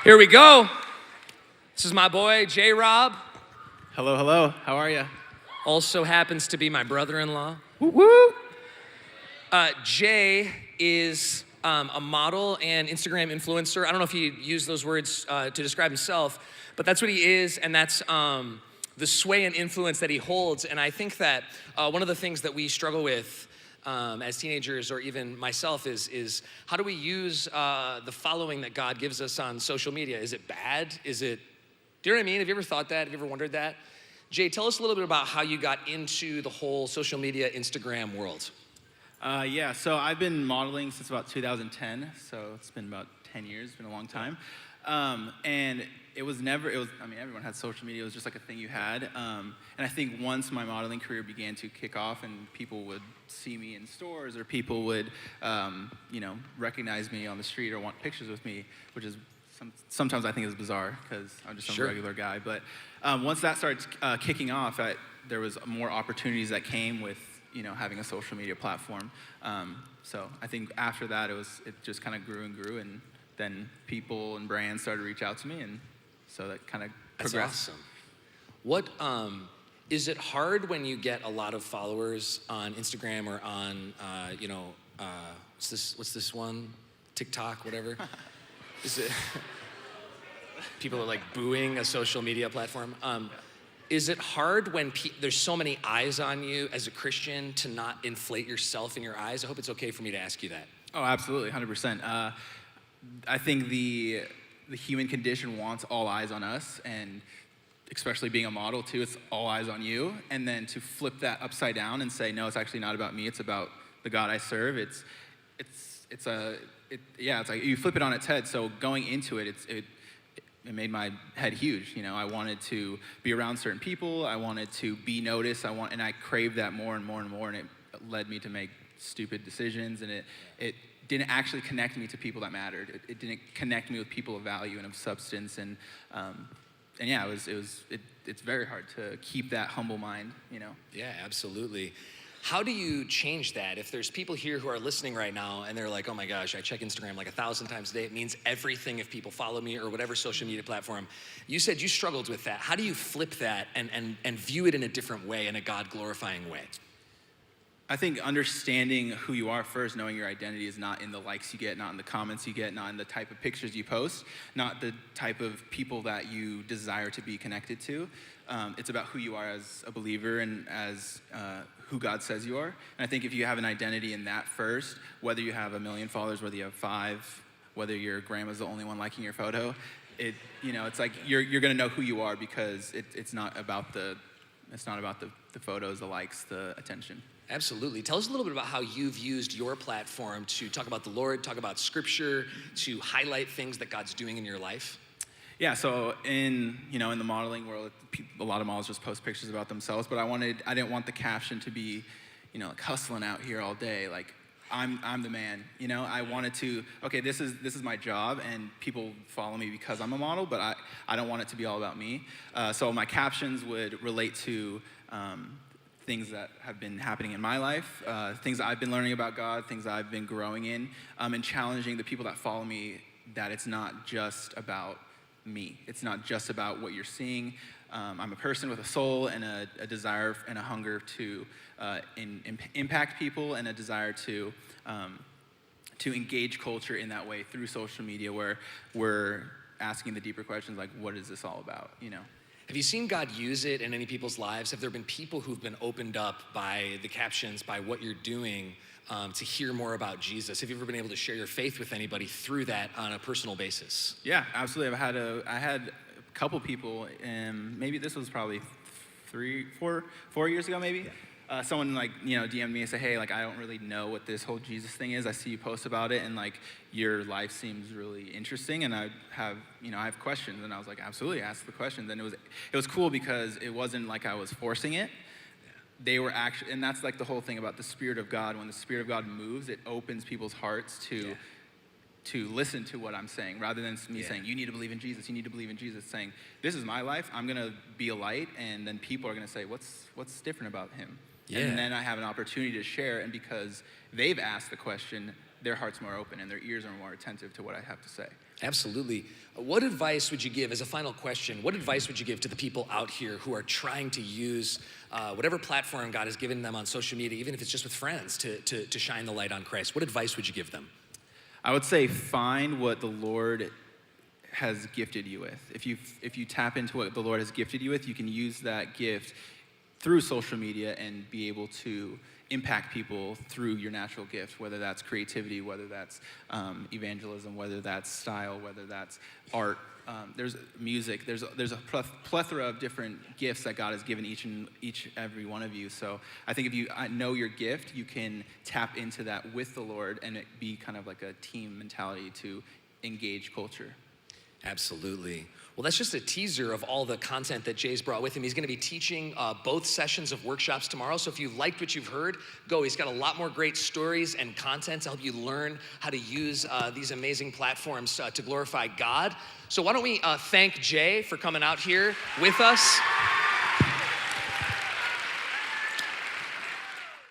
Here we go. This is my boy, J-Rob. Hello, hello. How are you? Also happens to be my brother-in-law. Woo woo. Jay is a model and Instagram influencer. I don't know if he used those words to describe himself, but that's what he is, and that's the sway and influence that he holds. And I think that one of the things that we struggle with as teenagers, or even myself, is how do we use the following that God gives us on social media? Is it bad? Do you know what I mean? Have you ever thought that? Have you ever wondered that? Jay, tell us a little bit about how you got into the whole social media, Instagram world. Yeah, so I've been modeling since about 2010, so it's been about 10 years, it's been a long time. And everyone had social media, it was just like a thing you had. And I think once my modeling career began to kick off and people would see me in stores, or people would, recognize me on the street or want pictures with me, which is sometimes I think is bizarre because I'm just a regular guy. But once that started kicking off, there was more opportunities that came with having a social media platform. So I think after that, it just kind of grew and grew, and then people and brands started to reach out to me, and so that kind of progressed. That's awesome. What is it hard when you get a lot of followers on Instagram or on what's this one, TikTok, whatever? Is it people are like booing a social media platform? Is it hard when there's so many eyes on you as a Christian to not inflate yourself in your eyes? I hope it's okay for me to ask you that. Oh, absolutely, 100%. I think the human condition wants all eyes on us, and especially being a model too, it's all eyes on you. And then to flip that upside down and say, no, it's actually not about me, it's about the God I serve. It's like you flip it on its head. So going into it, it made my head huge. I wanted to be around certain people. I wanted to be noticed. And I craved that more and more and more. And it led me to make stupid decisions. And it didn't actually connect me to people that mattered. It didn't connect me with people of value and of substance. And yeah, it's very hard to keep that humble mind. Yeah, absolutely. How do you change that? If there's people here who are listening right now and they're like, oh my gosh, I check Instagram like 1,000 times a day. It means everything if people follow me or whatever social media platform. You said you struggled with that. How do you flip that and view it in a different way, in a God-glorifying way? I think understanding who you are first, knowing your identity is not in the likes you get, not in the comments you get, not in the type of pictures you post, not the type of people that you desire to be connected to. It's about who you are as a believer and as who God says you are. And I think if you have an identity in that first, whether you have 1 million followers, whether you have 5, whether your grandma's the only one liking your photo, it's like you're gonna know who you are, because it's not about the photos, the likes, the attention. Absolutely. Tell us a little bit about how you've used your platform to talk about the Lord, talk about Scripture, to highlight things that God's doing in your life. Yeah, so in the modeling world, a lot of models just post pictures about themselves, but I didn't want the caption to be, like hustling out here all day, like I'm the man. I wanted to, okay, this is my job, and people follow me because I'm a model, but I don't want it to be all about me. So my captions would relate to things that have been happening in my life, things that I've been learning about God, things that I've been growing in, and challenging the people that follow me that it's not just about me. It's not just about what you're seeing. I'm a person with a soul and a desire and a hunger to impact people, and a desire to engage culture in that way through social media, where we're asking the deeper questions like, what is this all about? Have you seen God use it in any people's lives? Have there been people who've been opened up by the captions, by what you're doing, to hear more about Jesus? Have you ever been able to share your faith with anybody through that on a personal basis? Yeah, absolutely. I had a couple people, and maybe this was probably 4 years ago, maybe. Someone DM'd me and said, hey, I don't really know what this whole Jesus thing is. I see you post about it, and your life seems really interesting, and I have questions. And I was like, absolutely, ask the questions. And it was cool because it wasn't like I was forcing it. They were actually, and that's the whole thing about the Spirit of God. When the Spirit of God moves, it opens people's hearts to listen to what I'm saying, rather than me saying, you need to believe in Jesus, you need to believe in Jesus, saying, this is my life, I'm gonna be a light, and then people are gonna say, what's different about him? Yeah. And then I have an opportunity to share, and because they've asked the question, their heart's more open and their ears are more attentive to what I have to say. Absolutely. What advice would you give, as a final question, what advice would you give to the people out here who are trying to use whatever platform God has given them on social media, even if it's just with friends, to shine the light on Christ? What advice would you give them? I would say find what the Lord has gifted you with. If you tap into what the Lord has gifted you with, you can use that gift through social media and be able to impact people through your natural gift, whether that's creativity, whether that's evangelism, whether that's style, whether that's art. There's music. There's a plethora of different gifts that God has given each every one of you. So I think if you know your gift, you can tap into that with the Lord, and it be kind of like a team mentality to engage culture. Absolutely. Well, that's just a teaser of all the content that Jay's brought with him. He's going to be teaching both sessions of workshops tomorrow. So if you liked what you've heard, go. He's got a lot more great stories and content to help you learn how to use these amazing platforms to glorify God. So why don't we thank Jay for coming out here with us.